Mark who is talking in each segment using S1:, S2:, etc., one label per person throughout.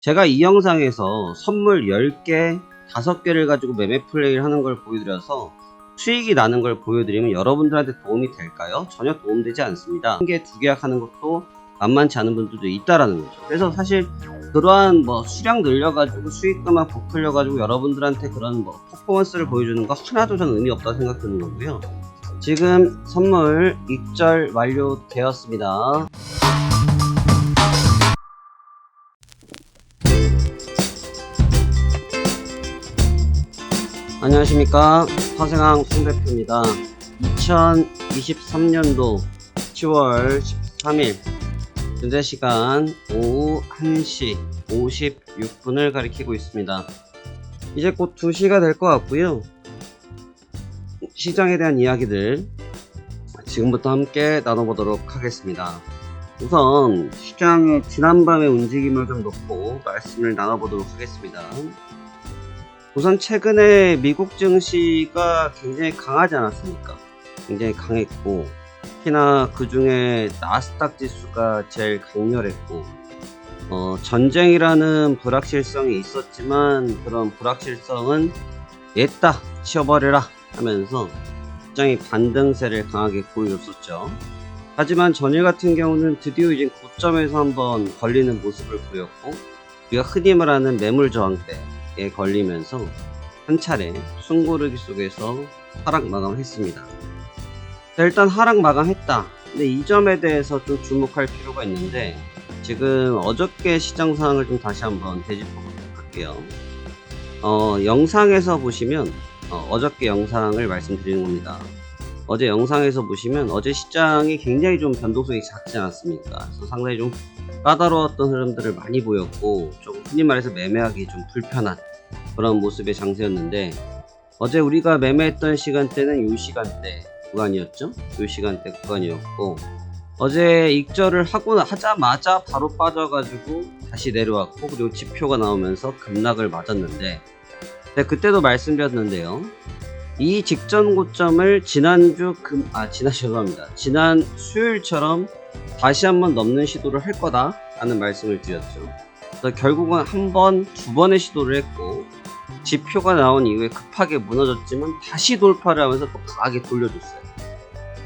S1: 제가 이 영상에서 선물 10개, 5개를 가지고 매매 플레이를 하는 걸 보여드려서 수익이 나는 걸 보여드리면 여러분들한테 도움이 될까요? 전혀 도움되지 않습니다. 1개, 2개 하는 것도 만만치 않은 분들도 있다라는 거죠. 그래서 사실 그러한 수량 늘려가지고 수익금만 부풀려가지고 여러분들한테 그런 퍼포먼스를 보여주는 거 하나도 저는 의미 없다고 생각드는 거고요. 지금 선물 입절 완료되었습니다. 안녕하십니까, 화생항 송대표입니다. 2023년도 10월 13일 현재 시간 오후 1시 56분을 가리키고 있습니다. 이제 곧 2시가 될 것 같고요. 시장에 대한 이야기들 지금부터 함께 나눠보도록 하겠습니다. 우선 시장의 지난밤의 움직임을 좀 놓고 말씀을 나눠보도록 하겠습니다. 우선 최근에 미국 증시가 굉장히 강하지 않았습니까? 굉장히 강했고, 특히나 그 중에 나스닥 지수가 제일 강렬했고, 전쟁이라는 불확실성이 있었지만 그런 불확실성은 냈다 치워버려라 하면서 시장이 반등세를 강하게 보여줬었죠. 하지만 전일 같은 경우는 드디어 이제 고점에서 한번 걸리는 모습을 보였고, 우리가 흔히 말하는 매물 저항대에 걸리면서 한 차례 숨고르기 속에서 하락 마감했습니다. 일단 하락 마감했다. 근데 이 점에 대해서 좀 주목할 필요가 있는데, 지금 어저께 시장 상황을 좀 다시 한번 되짚어보도록 할게요. 영상에서 보시면 어저께 영상을 말씀드리는 겁니다. 어제 영상에서 보시면 어제 시장이 굉장히 좀 변동성이 작지 않았습니까? 그래서 상당히 좀 까다로웠던 흐름들을 많이 보였고, 조금 흔히 말해서 매매하기 좀 불편한 그런 모습의 장세였는데, 어제 우리가 매매했던 시간대는 이 시간대 구간이었죠. 이 시간대 구간이었고, 어제 익절을 하자마자 바로 빠져가지고 다시 내려왔고, 그리고 지표가 나오면서 급락을 맞았는데, 그때도 말씀드렸는데요. 이 직전 고점을 지난 수요일처럼 다시 한번 넘는 시도를 할 거다 라는 말씀을 드렸죠. 그래서 결국은 한 번, 두 번의 시도를 했고, 지표가 나온 이후에 급하게 무너졌지만 다시 돌파를 하면서 또 강하게 돌려줬어요.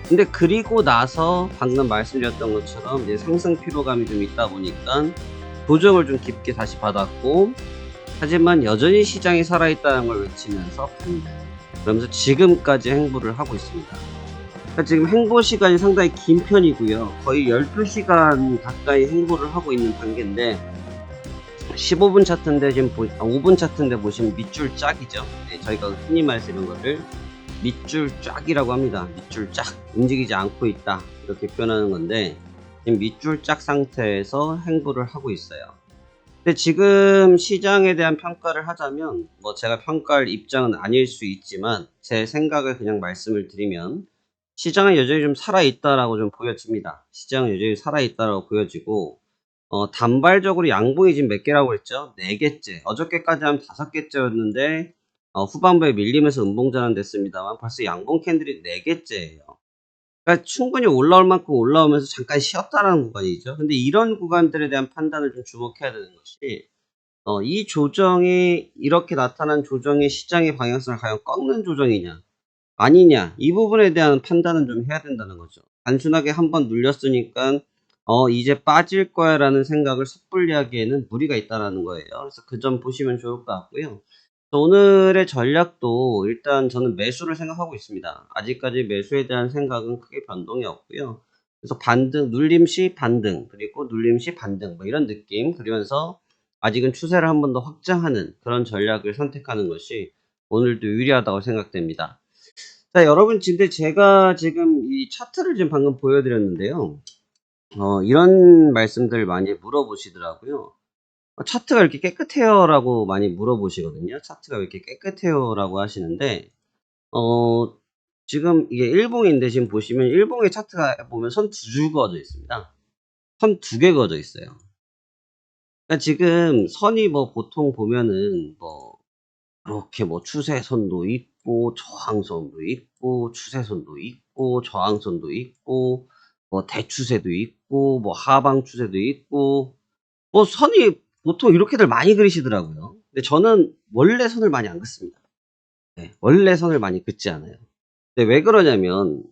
S1: 근데 그리고 나서 방금 말씀드렸던 것처럼 이제 상승 피로감이 좀 있다 보니까 조정을 좀 깊게 다시 받았고, 하지만 여전히 시장이 살아있다는 걸 외치면서 판단, 그러면서 지금까지 행보를 하고 있습니다. 그러니까 지금 행보 시간이 상당히 긴 편이고요. 거의 12시간 가까이 행보를 하고 있는 단계인데, 15분 차트인데 지금 5분 차트인데 보시면 밑줄 짝이죠. 네, 저희가 흔히 말해서 이런 거를 밑줄 짝이라고 합니다. 밑줄 짝, 움직이지 않고 있다 이렇게 표현하는 건데, 지금 밑줄 짝 상태에서 행보를 하고 있어요. 근데 지금 시장에 대한 평가를 하자면, 제가 평가할 입장은 아닐 수 있지만 제 생각을 그냥 말씀을 드리면, 시장은 여전히 좀 살아있다라고 좀 보여집니다. 시장은 여전히 살아있다라고 보여지고, 단발적으로 양봉이 지금 몇 개라고 했죠? 4개째. 어저께까지 하면 5개째였는데, 후반부에 밀리면서 음봉전환 됐습니다만 벌써 양봉 캔들이 4개째예요. 그러니까 충분히 올라올 만큼 올라오면서 잠깐 쉬었다라는 구간이죠. 근데 이런 구간들에 대한 판단을 좀 주목해야 되는 것이, 이 조정이 이렇게 나타난 조정이 시장의 방향성을 과연 꺾는 조정이냐 아니냐, 이 부분에 대한 판단은 좀 해야 된다는 거죠. 단순하게 한번 눌렸으니까 이제 빠질 거야 라는 생각을 섣불리 하기에는 무리가 있다라는 거예요. 그래서 그 점 보시면 좋을 것 같고요. 오늘의 전략도 일단 저는 매수를 생각하고 있습니다. 아직까지 매수에 대한 생각은 크게 변동이 없고요. 그래서 반등, 눌림 시 반등, 그리고 눌림 시 반등, 이런 느낌, 그러면서 아직은 추세를 한 번 더 확장하는 그런 전략을 선택하는 것이 오늘도 유리하다고 생각됩니다. 자, 여러분, 근데 제가 지금 이 차트를 지금 방금 보여드렸는데요. 이런 말씀들 많이 물어보시더라고요. 차트가 이렇게 깨끗해요? 라고 많이 물어보시거든요. 차트가 왜 이렇게 깨끗해요? 라고 하시는데, 지금 이게 일봉인데, 지금 보시면 일봉의 차트가 보면 선 두 줄 그어져 있습니다. 선 2개 그어져 있어요. 그러니까 지금 선이 보통 보면은 이렇게 추세선도 있고, 저항선도 있고, 추세선도 있고, 저항선도 있고, 대추세도 있고, 하방추세도 있고, 선이 보통 이렇게들 많이 그리시더라고요. 근데 저는 원래 선을 많이 안 긋습니다. 네, 원래 선을 많이 긋지 않아요. 근데 왜 그러냐면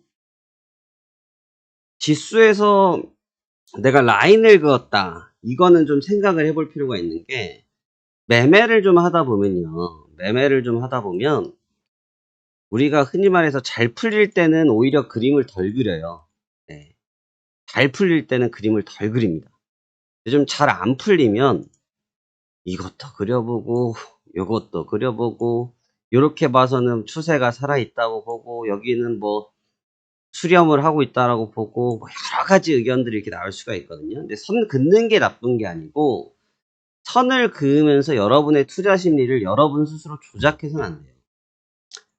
S1: 지수에서 내가 라인을 그었다. 이거는 좀 생각을 해볼 필요가 있는 게 매매를 좀 하다 보면요. 매매를 좀 하다 보면 우리가 흔히 말해서 잘 풀릴 때는 오히려 그림을 덜 그려요. 네, 잘 풀릴 때는 그림을 덜 그립니다. 좀 잘 안 풀리면 이것도 그려보고 요것도 그려보고 요렇게 봐서는 추세가 살아있다고 보고 여기는 뭐 수렴을 하고 있다라고 보고 뭐 여러 가지 의견들이 이렇게 나올 수가 있거든요. 근데 선 긋는 게 나쁜 게 아니고 선을 그으면서 여러분의 투자 심리를 여러분 스스로 조작해서는 안 돼요.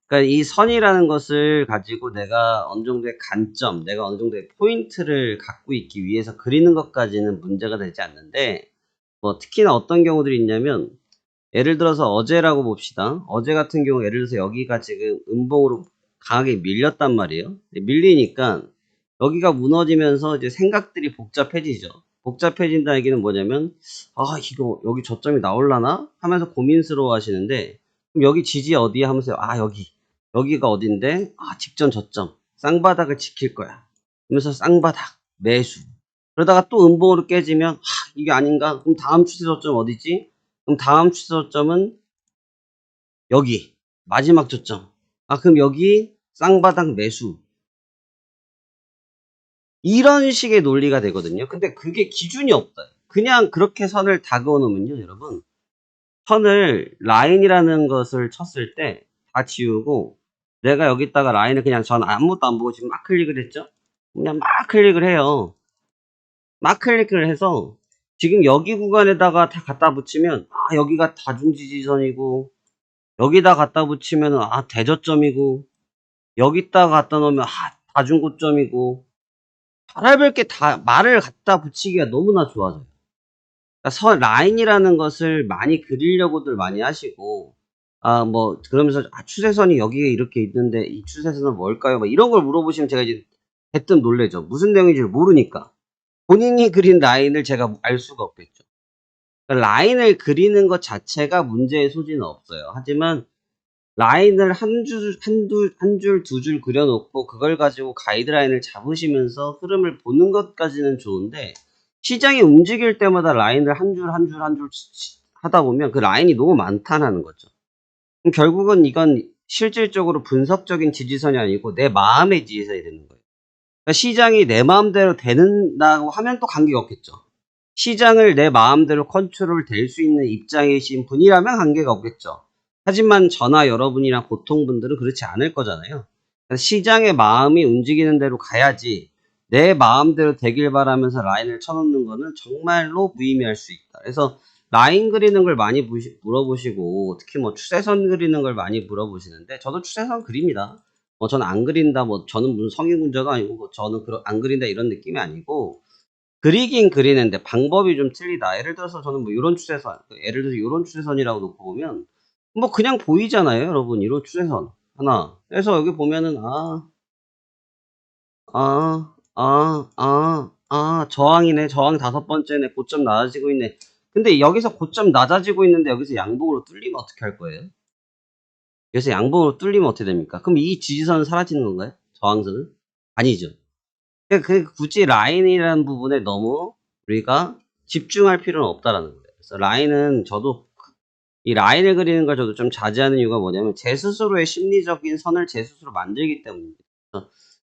S1: 그러니까 이 선이라는 것을 가지고 내가 어느 정도의 관점, 내가 어느 정도의 포인트를 갖고 있기 위해서 그리는 것까지는 문제가 되지 않는데 뭐 특히나 어떤 경우들이 있냐면 예를 들어서 어제라고 봅시다. 어제 같은 경우 예를 들어서 여기가 지금 음봉으로 강하게 밀렸단 말이에요. 밀리니까 여기가 무너지면서 이제 생각들이 복잡해지죠. 복잡해진다는 얘기는 뭐냐면 아 이거 여기 저점이 나올라나 하면서 고민스러워 하시는데 그럼 여기 지지 어디야 하면서 아 여기가 어딘데 아 직전 저점 쌍바닥을 지킬 거야 그러면서 쌍바닥 매수 그러다가 또 음봉으로 깨지면 아 이게 아닌가 그럼 다음 추세 저점 어디지 그럼 다음 추세 저점은 여기 마지막 저점 아 그럼 여기 쌍바닥 매수 이런 식의 논리가 되거든요. 근데 그게 기준이 없다. 그냥 그렇게 선을 다 그어 놓으면요 여러분 선을 라인이라는 것을 쳤을 때 다 지우고 내가 여기다가 라인을 그냥 전 아무것도 안 보고 지금 막 클릭을 했죠. 그냥 막 클릭을 해요. 막 클릭을 해서 지금 여기 구간에다가 다 갖다 붙이면 아 여기가 다중지지선이고 여기다 갖다 붙이면 아 대저점이고 여기다가 갖다 놓으면 아 다중고점이고 별의별 게 다 말을 갖다 붙이기가 너무나 좋아져요. 그러니까 라인이라는 것을 많이 그리려고들 많이 하시고 아 뭐 그러면서 아 추세선이 여기에 이렇게 있는데 이 추세선은 뭘까요? 막 이런 걸 물어보시면 제가 이제 대뜸 놀라죠. 무슨 내용인지를 모르니까. 본인이 그린 라인을 제가 알 수가 없겠죠. 그러니까 라인을 그리는 것 자체가 문제의 소지는 없어요. 하지만 라인을 한 줄, 두 줄 그려놓고 그걸 가지고 가이드라인을 잡으시면서 흐름을 보는 것까지는 좋은데 시장이 움직일 때마다 라인을 한 줄, 한 줄, 한 줄 하다 보면 그 라인이 너무 많다는 거죠. 그럼 결국은 이건 실질적으로 분석적인 지지선이 아니고 내 마음의 지지선이 되는 거예요. 그러니까 시장이 내 마음대로 되는다고 하면 또 관계가 없겠죠. 시장을 내 마음대로 컨트롤 될 수 있는 입장이신 분이라면 관계가 없겠죠. 하지만 저나 여러분이나 보통 분들은 그렇지 않을 거잖아요. 시장의 마음이 움직이는 대로 가야지 내 마음대로 되길 바라면서 라인을 쳐놓는 거는 정말로 무의미할 수 있다. 그래서 라인 그리는 걸 많이 물어보시고 특히 뭐 추세선 그리는 걸 많이 물어보시는데 저도 추세선 그립니다. 뭐 저는 안 그린다 뭐 저는 무슨 성인군자가 아니고 뭐 저는 안 그린다 이런 느낌이 아니고 그리긴 그리는데 방법이 좀 틀리다. 예를 들어서 저는 뭐 요런 추세선 예를 들어서 요런 추세선이라고 놓고 보면 뭐 그냥 보이잖아요 여러분. 이런 추세선 하나 그래서 여기 보면은 저항이네. 저항 5번째네. 고점 낮아지고 있네. 근데 여기서 고점 낮아지고 있는데 여기서 양봉으로 뚫리면 어떻게 할 거예요? 여기서 양봉으로 뚫리면 어떻게 됩니까? 그럼 이 지지선은 사라지는 건가요? 저항선은? 아니죠. 그 굳이 라인이라는 부분에 너무 우리가 집중할 필요는 없다라는 거예요. 그래서 라인은 저도 이 라인을 그리는 걸 저도 좀 자제하는 이유가 뭐냐면 제 스스로의 심리적인 선을 제 스스로 만들기 때문입니다.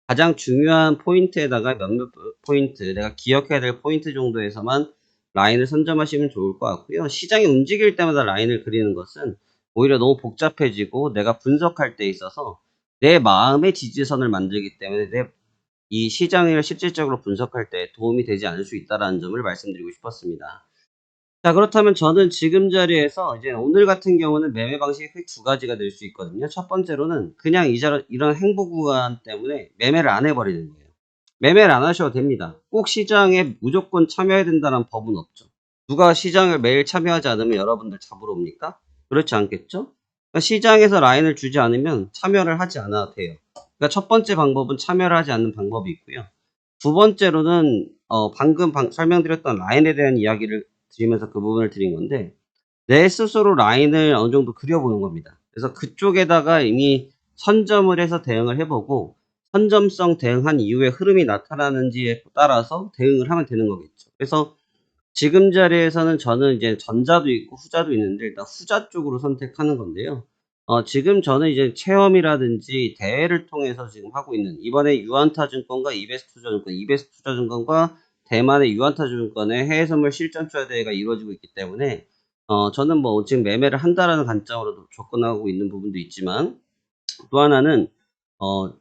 S1: 가장 중요한 포인트에다가 몇몇 포인트 내가 기억해야 될 포인트 정도에서만 라인을 선점하시면 좋을 것 같고요. 시장이 움직일 때마다 라인을 그리는 것은 오히려 너무 복잡해지고 내가 분석할 때 있어서 내 마음의 지지선을 만들기 때문에 이 시장을 실질적으로 분석할 때 도움이 되지 않을 수 있다는 점을 말씀드리고 싶었습니다. 자 그렇다면 저는 지금 자리에서 이제 오늘 같은 경우는 매매 방식이 크게 두 가지가 될 수 있거든요. 첫 번째로는 그냥 이런 행보 구간 때문에 매매를 안 해버리는 거예요. 매매를 안 하셔도 됩니다. 꼭 시장에 무조건 참여해야 된다는 법은 없죠. 누가 시장을 매일 참여하지 않으면 여러분들 잡으러 옵니까? 그렇지 않겠죠? 그러니까 시장에서 라인을 주지 않으면 참여를 하지 않아도 돼요. 그러니까 첫 번째 방법은 참여를 하지 않는 방법이 있고요. 두 번째로는 방금 설명드렸던 라인에 대한 이야기를 드리면서 그 부분을 드린 건데, 내 스스로 라인을 어느 정도 그려보는 겁니다. 그래서 그쪽에다가 이미 선점을 해서 대응을 해보고, 선점성 대응한 이후에 흐름이 나타나는지에 따라서 대응을 하면 되는 거겠죠. 그래서 지금 자리에서는 저는 이제 전자도 있고 후자도 있는데, 일단 후자 쪽으로 선택하는 건데요. 지금 저는 이제 체험이라든지 대회를 통해서 지금 하고 있는, 이번에 유한타증권과 이베스투자증권, 이베스투자증권과 대만의 유한타증권의 해외 선물 실전 투자 대회가 이루어지고 있기 때문에, 저는 뭐 지금 매매를 한다라는 관점으로도 접근하고 있는 부분도 있지만, 또 하나는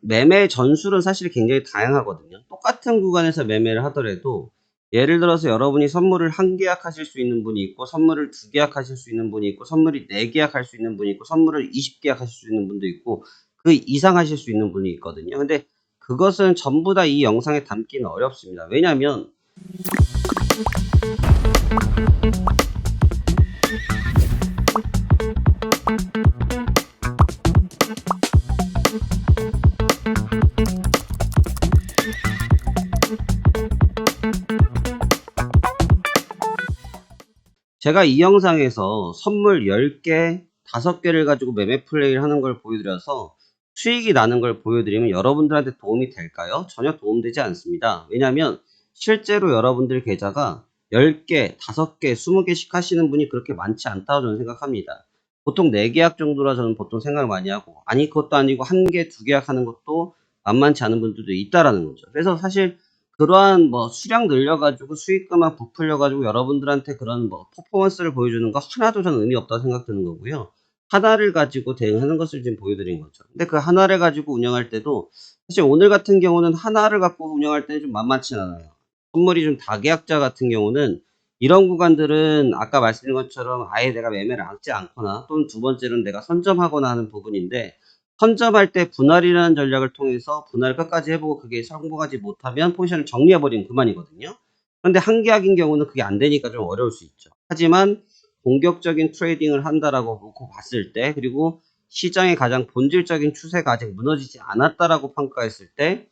S1: 매매 전술은 사실 굉장히 다양하거든요. 똑같은 구간에서 매매를 하더라도, 예를 들어서 여러분이 선물을 1계약 하실 수 있는 분이 있고, 선물을 2계약 하실 수 있는 분이 있고, 선물이 4계약 할 수 있는 분이 있고, 선물을 20계약 하실 수 있는 분도 있고, 그 이상 하실 수 있는 분이 있거든요. 근데 그것은 전부 다 이 영상에 담기는 어렵습니다. 왜냐하면 제가 이 영상에서 선물 10개, 5개를 가지고 매매 플레이를 하는 걸 보여드려서 수익이 나는 걸 보여드리면 여러분들한테 도움이 될까요? 전혀 도움되지 않습니다. 왜냐하면 실제로 여러분들 계좌가 10개, 5개, 20개씩 하시는 분이 그렇게 많지 않다고 저는 생각합니다. 보통 4계약 정도라 저는 보통 생각을 많이 하고, 아니 그것도 아니고 1개, 2계약 하는 것도 만만치 않은 분들도 있다라는 거죠. 그래서 사실 그러한 뭐 수량 늘려가지고 수익금만 부풀려가지고 여러분들한테 그런 뭐 퍼포먼스를 보여주는 거 하나도 저는 의미 없다고 생각드는 거고요. 하나를 가지고 대응하는 것을 지금 보여드린 거죠. 근데 그 하나를 가지고 운영할 때도 사실 오늘 같은 경우는 하나를 갖고 운영할 때는 좀 만만치 않아요. 선물이 좀 다계약자 같은 경우는 이런 구간들은 아까 말씀드린 것처럼 아예 내가 매매를 하지 않거나, 또는 두 번째로는 내가 선점하거나 하는 부분인데, 선점할 때 분할이라는 전략을 통해서 분할을 끝까지 해보고 그게 성공하지 못하면 포지션을 정리해버리면 그만이거든요. 그런데 한계약인 경우는 그게 안 되니까 좀 어려울 수 있죠. 하지만 공격적인 트레이딩을 한다라고 놓고 봤을 때, 그리고 시장의 가장 본질적인 추세가 아직 무너지지 않았다라고 평가했을 때,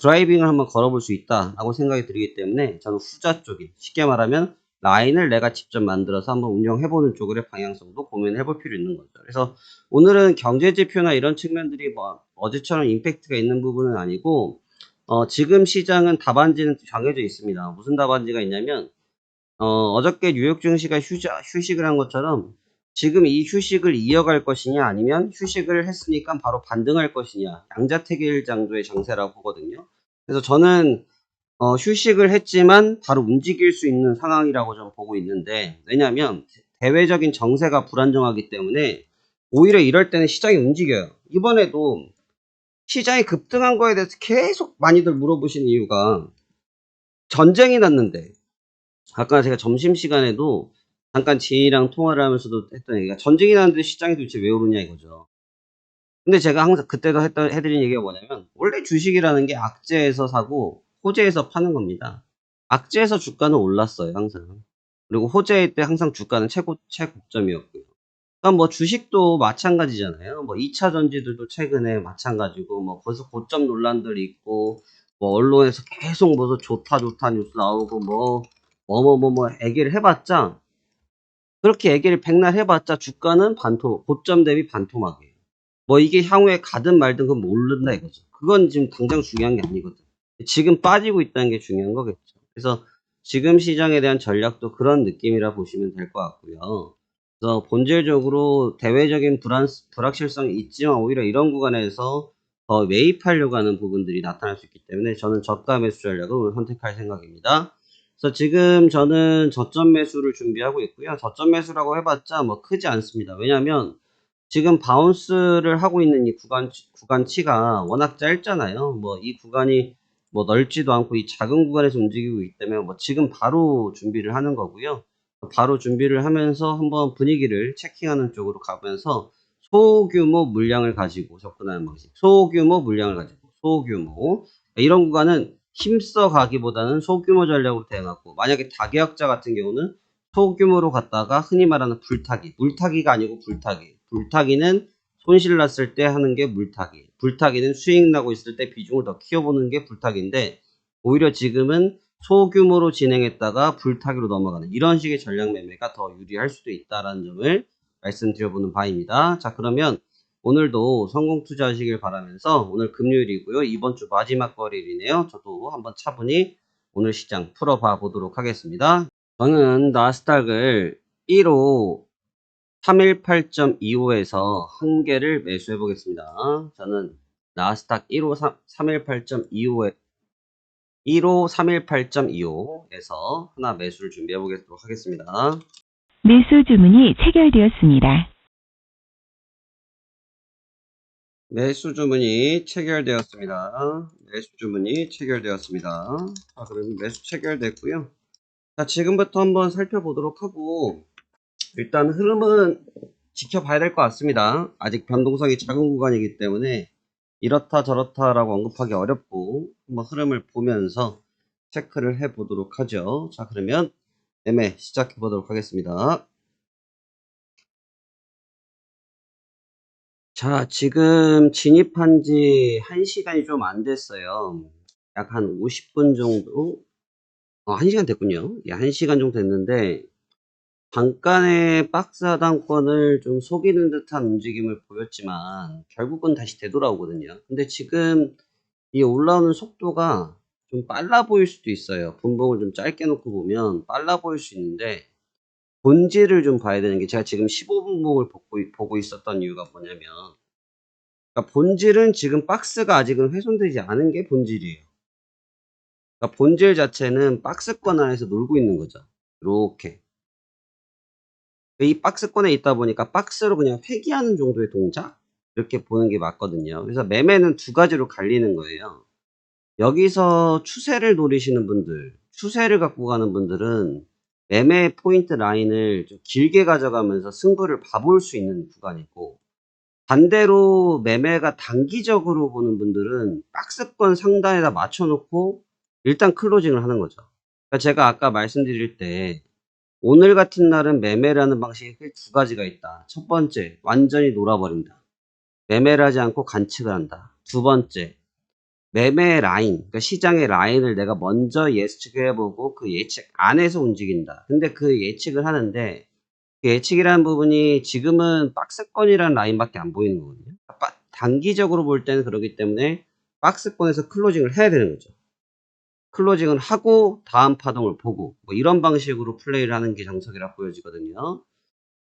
S1: 드라이빙을 한번 걸어볼 수 있다라고 생각이 들기 때문에 저는 후자 쪽인, 쉽게 말하면 라인을 내가 직접 만들어서 한번 운영해보는 쪽으로의 방향성도 고민해볼 필요 있는 거죠. 그래서 오늘은 경제지표나 이런 측면들이 뭐 어제처럼 임팩트가 있는 부분은 아니고, 지금 시장은 답안지는 정해져 있습니다. 무슨 답안지가 있냐면, 어저께 뉴욕 증시가 휴식을 한 것처럼 지금 이 휴식을 이어갈 것이냐, 아니면 휴식을 했으니까 바로 반등할 것이냐, 양자택일 정도의 장세라고 보거든요. 그래서 저는 휴식을 했지만 바로 움직일 수 있는 상황이라고 저는 보고 있는데, 왜냐하면 대외적인 정세가 불안정하기 때문에 오히려 이럴 때는 시장이 움직여요. 이번에도 시장이 급등한 거에 대해서 계속 많이들 물어보신 이유가, 전쟁이 났는데, 아까 제가 점심시간에도 잠깐 지인이랑 통화를 하면서도 했던 얘기가, 전쟁이 났는데 시장이 도대체 왜 오르냐 이거죠. 근데 제가 항상 그때도 해드린 얘기가 뭐냐면, 원래 주식이라는 게 악재에서 사고 호재에서 파는 겁니다. 악재에서 주가는 올랐어요, 항상. 그리고 호재일 때 항상 주가는 최고점이었고요. 그러니까 뭐 주식도 마찬가지잖아요. 뭐 2차 전지들도 최근에 마찬가지고, 뭐 벌써 고점 논란들이 있고, 뭐 언론에서 계속 무슨 좋다 뉴스 나오고, 얘기를 해봤자, 그렇게 얘기를 백날 해봤자 주가는 고점 대비 반토막이에요. 뭐 이게 향후에 가든 말든 그건 모른다 이거죠. 그건 지금 당장 중요한 게 아니거든. 지금 빠지고 있다는 게 중요한 거겠죠. 그래서 지금 시장에 대한 전략도 그런 느낌이라 보시면 될 것 같고요. 그래서 본질적으로 대외적인 불확실성이 있지만 오히려 이런 구간에서 더 매입하려고 하는 부분들이 나타날 수 있기 때문에 저는 저가 매수 전략을 선택할 생각입니다. 그래서 지금 저는 저점 매수를 준비하고 있고요. 저점 매수라고 해봤자 뭐 크지 않습니다. 왜냐하면 지금 바운스를 하고 있는 이 구간치가 워낙 짧잖아요. 뭐 이 구간이 뭐 넓지도 않고 이 작은 구간에서 움직이고 있기 때문에 뭐 지금 바로 준비를 하는 거고요. 바로 준비를 하면서 한번 분위기를 체킹하는 쪽으로 가면서 소규모 물량을 가지고 접근하는 방식. 소규모 물량을 가지고 소규모. 이런 구간은 힘써 가기보다는 소규모 전략으로 대응하고, 만약에 다계약자 같은 경우는 소규모로 갔다가 흔히 말하는 물타기가 아니고 불타기는 손실 났을 때 하는 게 물타기는 수익 나고 있을 때 비중을 더 키워보는 게 불타기인데, 오히려 지금은 소규모로 진행했다가 불타기로 넘어가는 이런 식의 전략 매매가 더 유리할 수도 있다는 점을 말씀드려보는 바입니다. 자, 그러면 오늘도 성공 투자하시길 바라면서 오늘 금요일이고요. 이번 주 마지막 거래일이네요. 저도 한번 차분히 오늘 시장 풀어봐 보도록 하겠습니다. 저는 나스닥을 1호 318.25에서 한 개를 매수해 보겠습니다. 저는 나스닥 1호 318.25에 1호 318.25에서 하나 매수를 준비해 보도록 하겠습니다.
S2: 매수 주문이 체결되었습니다.
S1: 매수 주문이 체결되었습니다. 매수 주문이 체결되었습니다. 자, 그러면 매수 체결됐고요. 자, 지금부터 한번 살펴보도록 하고 일단 흐름은 지켜봐야 될 것 같습니다. 아직 변동성이 작은 구간이기 때문에 이렇다 저렇다라고 언급하기 어렵고 한번 흐름을 보면서 체크를 해 보도록 하죠. 자, 그러면 매매 시작해 보도록 하겠습니다. 자, 지금 진입한 지 1시간이 좀 안 됐어요. 약 한 50분 정도? 1시간 됐군요. 예, 1시간 정도 됐는데, 잠깐의 박스 하단권을 좀 속이는 듯한 움직임을 보였지만, 결국은 다시 되돌아오거든요. 근데 지금 이 올라오는 속도가 좀 빨라 보일 수도 있어요. 분봉을 좀 짧게 놓고 보면 빨라 보일 수 있는데, 본질을 좀 봐야 되는 게 제가 지금 15분봉을 보고 있었던 이유가 뭐냐면, 그러니까 본질은 지금 박스가 아직은 훼손되지 않은 게 본질이에요. 그러니까 본질 자체는 박스권 안에서 놀고 있는 거죠. 이렇게. 이 박스권에 있다 보니까 박스로 그냥 회귀하는 정도의 동작? 이렇게 보는 게 맞거든요. 그래서 매매는 두 가지로 갈리는 거예요. 여기서 추세를 노리시는 분들, 추세를 갖고 가는 분들은 매매 포인트 라인을 좀 길게 가져가면서 승부를 봐볼 수 있는 구간이고, 반대로 매매가 단기적으로 보는 분들은 박스권 상단에다 맞춰놓고 일단 클로징을 하는 거죠. 그러니까 제가 아까 말씀드릴 때 오늘 같은 날은 매매라는 방식이 두 가지가 있다. 첫 번째, 완전히 놀아버린다. 매매를 하지 않고 관측을 한다. 두 번째, 매매 라인, 그러니까 시장의 라인을 내가 먼저 예측을 해보고 그 예측 안에서 움직인다. 근데 그 예측을 하는데 그 예측이라는 부분이 지금은 박스권이라는 라인밖에 안 보이는 거거든요. 단기적으로 볼 때는 그렇기 때문에 박스권에서 클로징을 해야 되는 거죠. 클로징을 하고 다음 파동을 보고 뭐 이런 방식으로 플레이를 하는 게 정석이라 보여지거든요.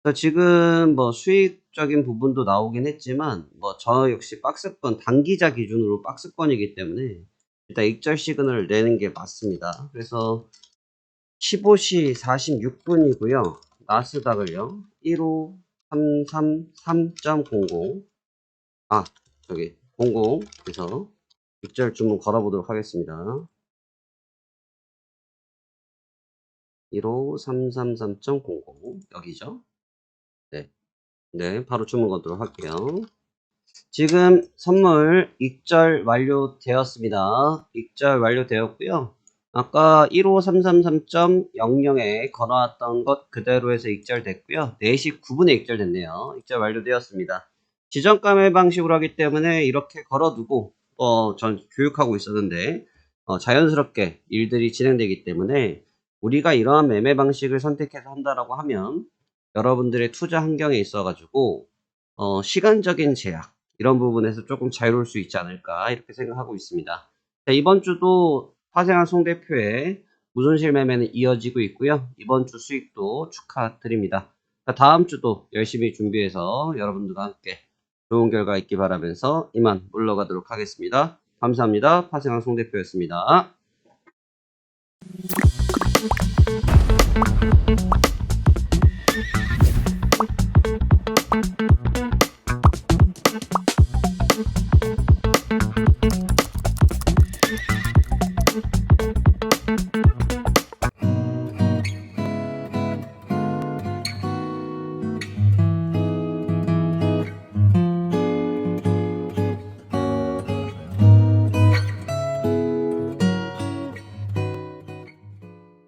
S1: 그래서 지금 뭐 수익적인 부분도 나오긴 했지만 뭐 저 역시 박스권 단기자 기준으로 박스권이기 때문에 일단 익절 시그널을 내는 게 맞습니다. 그래서 15시 46분이고요. 나스닥을요. 15333.00 여기 00에서 익절 주문 걸어보도록 하겠습니다. 15333.00 여기죠. 네, 바로 주문 거도록 할게요. 지금 선물 익절 완료되었습니다. 익절 완료되었고요. 아까 15333.00에 걸어왔던 것 그대로 해서 익절됐고요. 4시 9분에 익절됐네요. 익절 완료되었습니다. 지정가 매 방식으로 하기 때문에 이렇게 걸어두고 전 교육하고 있었는데 자연스럽게 일들이 진행되기 때문에 우리가 이러한 매매 방식을 선택해서 한다라고 하면 여러분들의 투자 환경에 있어 가지고 시간적인 제약 이런 부분에서 조금 자유로울 수 있지 않을까 이렇게 생각하고 있습니다. 자, 이번 주도 화생한 송 대표의 무손실 매매는 이어지고 있고요. 이번 주 수익도 축하드립니다. 자, 다음 주도 열심히 준비해서 여러분들과 함께 좋은 결과 있기 바라면서 이만 물러가도록 하겠습니다. 감사합니다. 화생한 송 대표였습니다.